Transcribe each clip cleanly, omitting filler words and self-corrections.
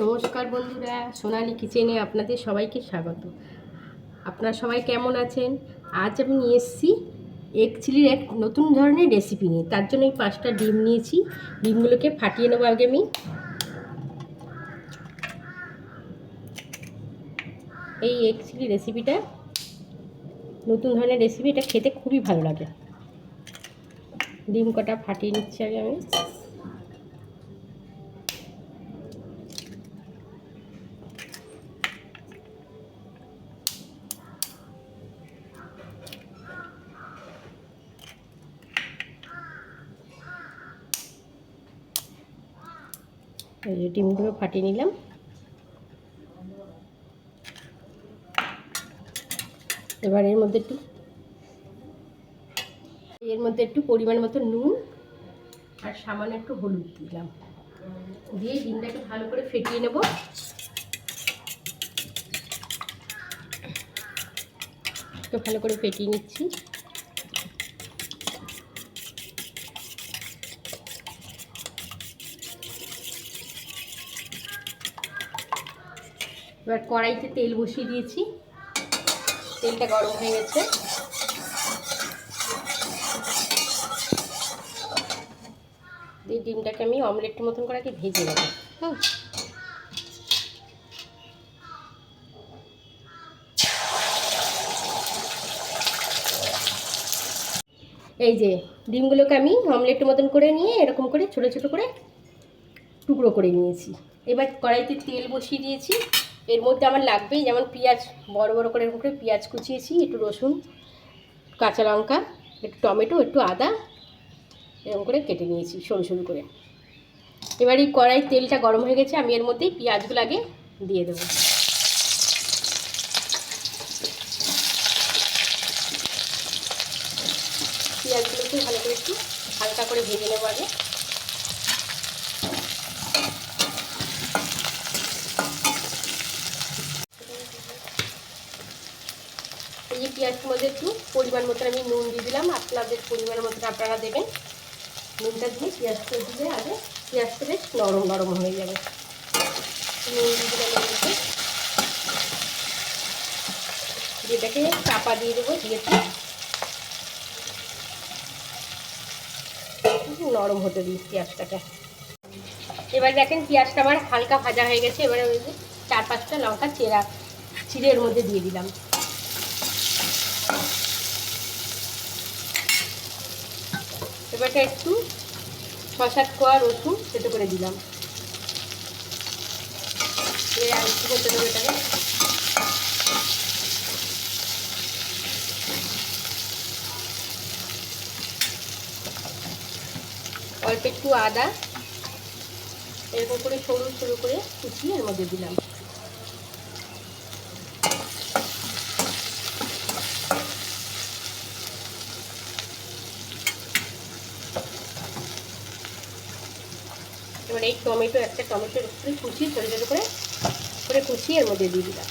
নমস্কার বন্ধুরা, সোনালি কিচেনে আপনাদের সবাইকে স্বাগত। আপনারা সবাই কেমন আছেন? আজ আমি নিয়ে এসেছি এগ চিলির এক নতুন ধরনের রেসিপি নিয়ে। তার জন্য এই 5টা ডিম নিয়েছি। ডিমগুলোকে ফাটিয়ে নেবো আগে আমি। এই এগ চিলি রেসিপিটা নতুন ধরনের রেসিপি, এটা খেতে খুবই ভালো লাগে। ডিম কটা ফাটিয়ে নিচ্ছি আগে আমি। এই যে ডিমগুলো ফাটিয়ে নিলাম। এবার এর মধ্যে একটু পরিমাণ মতো নুন আর সামান্য একটু হলুদ দিলাম, দিয়ে ডিমটাকে ভালো করে ফেটিয়ে নেব। একটু ভালো করে ফেটিয়ে নিচ্ছি। এবার কড়াইতে তেল বসিয়ে দিয়েছি, তেলটা গরম হয়ে গেছে। দিয়ে ডিমটাকে আমি অমলেটের মতন করে ভেজে নেব। এই যে ডিমগুলোকে আমি অমলেটের মতন করে নিয়ে এরকম করে ছোটো ছোটো করে টুকরো করে নিয়েছি। এবার কড়াইতে তেল বসিয়ে দিয়েছি। এর মধ্যে আমার লাগবেই, যেমন পেঁয়াজ বড় বড় করে এরকম করে পেঁয়াজ কুচিয়েছি, একটু রসুন, কাঁচা লঙ্কা, একটু টমেটো, একটু আদা এরকম করে কেটে নিয়েছি সরু সরু করে। এবার এই কড়াই তেলটা গরম হয়ে গেছে, আমি এর মধ্যেই পেঁয়াজগুলো আগে দিয়ে দেবো। পেঁয়াজগুলোকে ভালো করে একটু হালকা করে ভেজে নেবো আগে। এই যে পেঁয়াজটার মধ্যে একটু পরিমাণ মতো আমি নুন দিয়ে দিলাম, আপনাদের পরিমাণ মতো আপনারা দেবেন। নুনটা দিয়ে পেঁয়াজটা দিলে আগে পেঁয়াজটা বেশ নরম নরম হয়ে যাবে। নুন দিয়ে দিলাম এর মধ্যে, যেটাকে চাপা দিয়ে দেবো, দিয়ে নরম হতে দিই পেঁয়াজটাকে। এবার দেখেন পেঁয়াজটা আমার হালকা ভাজা হয়ে গেছে। এবারে ওই যে 4-5টা লঙ্কা চিড়ে এর মধ্যে দিয়ে দিলাম। এবারটা একটু 6-7 কোয়া রসুন সেটা করে দিলাম। আর একটু করতে দেবো এটাকে। অল্প একটু আদা এরকম করে সরু সরু করে কুচিয়ে এর মধ্যে দিলাম। এবার এই একটা টমেটো একটু কুচিয়ে ছোটো ছোটো করে কুচিয়ে এর মধ্যে দিয়ে দিলাম।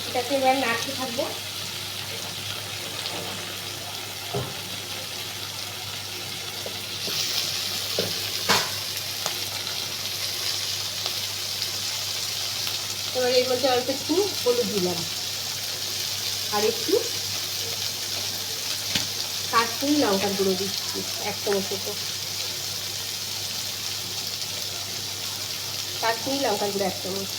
এটাকে এবার নাড়তে থাকবো। এবার এর মধ্যে অল্প একটু হলুদ দিলাম আর একটু কাশ্মীরি লঙ্কার গুঁড়ো দিচ্ছি 1 চামচ মতো। কাশ্মীরি লঙ্কার গুঁড়ো 1 চামচ।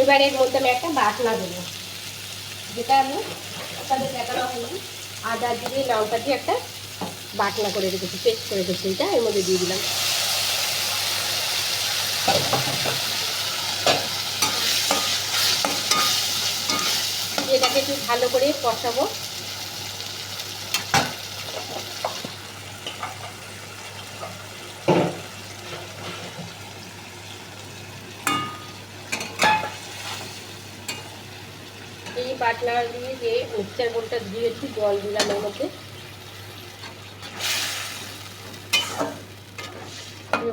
এবার এর মধ্যে আমি একটা বাটনা দেবো, যেটা আমি আপনাদের দেখানো হয়নি। আদা জিরে লঙ্কা দিয়ে একটা বাটনা করে রেখেছি, পেস্ট করে রেখেছি, এটা এর মধ্যে দিয়ে দিলাম। এটাকে একটু ভালো করে কষাবো। এই বাটনা দিয়ে যে মিক্সচার বোলটা দিয়ে একটু জল দিলাম এর মধ্যে।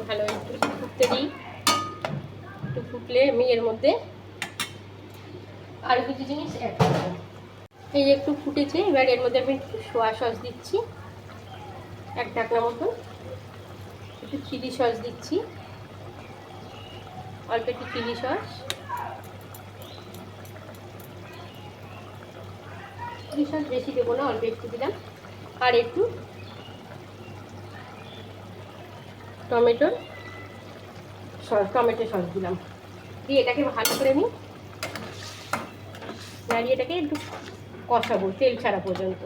ভালো একটু ফুটতে দিই। একটু ফুটলে আমি এর মধ্যে আর কিছু জিনিস অ্যাড করবো। এই যে একটু ফুটেছে, এবার এর মধ্যে আমি একটু সোয়া সস দিচ্ছি, 1 ঢাকনা মতন। একটু চিলি সস দিচ্ছি, অল্প একটু চিলি সস। চিলি সস বেশি দেবো না, অল্প একটু দিলাম। আর একটু টমেটো সস দিলাম। দিয়ে এটাকে ভালো করে আমি নাড়িয়ে এটাকে একটু কষাবো তেল ছাড়া পর্যন্ত।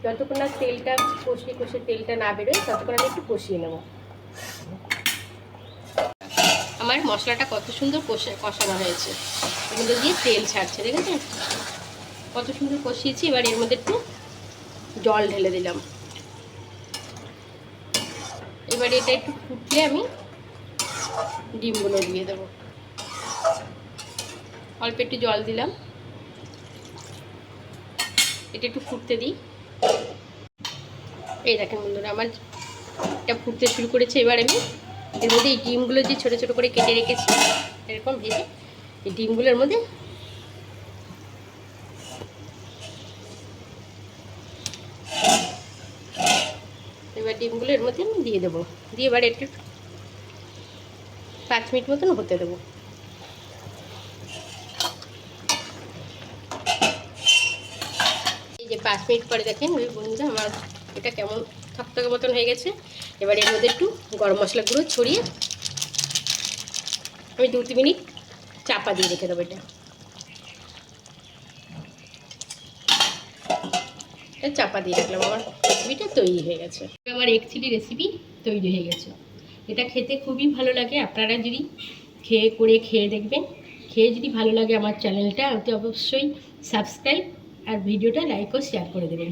যতক্ষণ না তেলটা কষে তেলটা না বেরোয় ততক্ষণ আমি একটু কষিয়ে নেব। আমার মশলাটা কত সুন্দর কষানো হয়েছে, এর মধ্যে দিয়ে তেল ছাড়ছে, দেখেছেন কত সুন্দর কষিয়েছি। এবার এর মধ্যে একটু জল ঢেলে দিলাম। এবার এটা একটু ফুটলে আমি ডিমগুলো দিয়ে দেবো। অল্প একটু জল দিলাম, এটা একটু ফুটতে দিই। এই দেখেন বন্ধুরা, আমার এটা ফুটতে শুরু করেছে। এবার আমি এর মধ্যে এই ডিমগুলো যে ছোটো ছোটো করে কেটে রেখেছি এরকম ভেজে, এই ডিমগুলোর মধ্যে ডিমগুলো এর মধ্যে আমি দিয়ে দেবো। দিয়ে এবার একটু 5 মিনিট মতন হতে দেবো। এই যে 5 মিনিট পরে দেখেন ওই বন্ধুরা আমার এটা কেমন থকথকে মতন হয়ে গেছে। এবার এর মধ্যে একটু গরম মশলা গুঁড়ো ছড়িয়ে আমি 2-3 মিনিট চাপা দিয়ে রেখে দেবো। এটা চাপা দিয়ে রাখলাম, আমার রেসিপিটা তৈরি হয়ে গেছে। আমার এগ চিলি রেসিপি তৈরি হয়ে গেছে। এটা খেতে খুবই ভালো লাগে, আপনারা যদি খেয়ে দেখবেন। খেয়ে যদি ভালো লাগে আমার চ্যানেলটা অতি অবশ্যই সাবস্ক্রাইব আর ভিডিওটা লাইক ও শেয়ার করে দেবেন।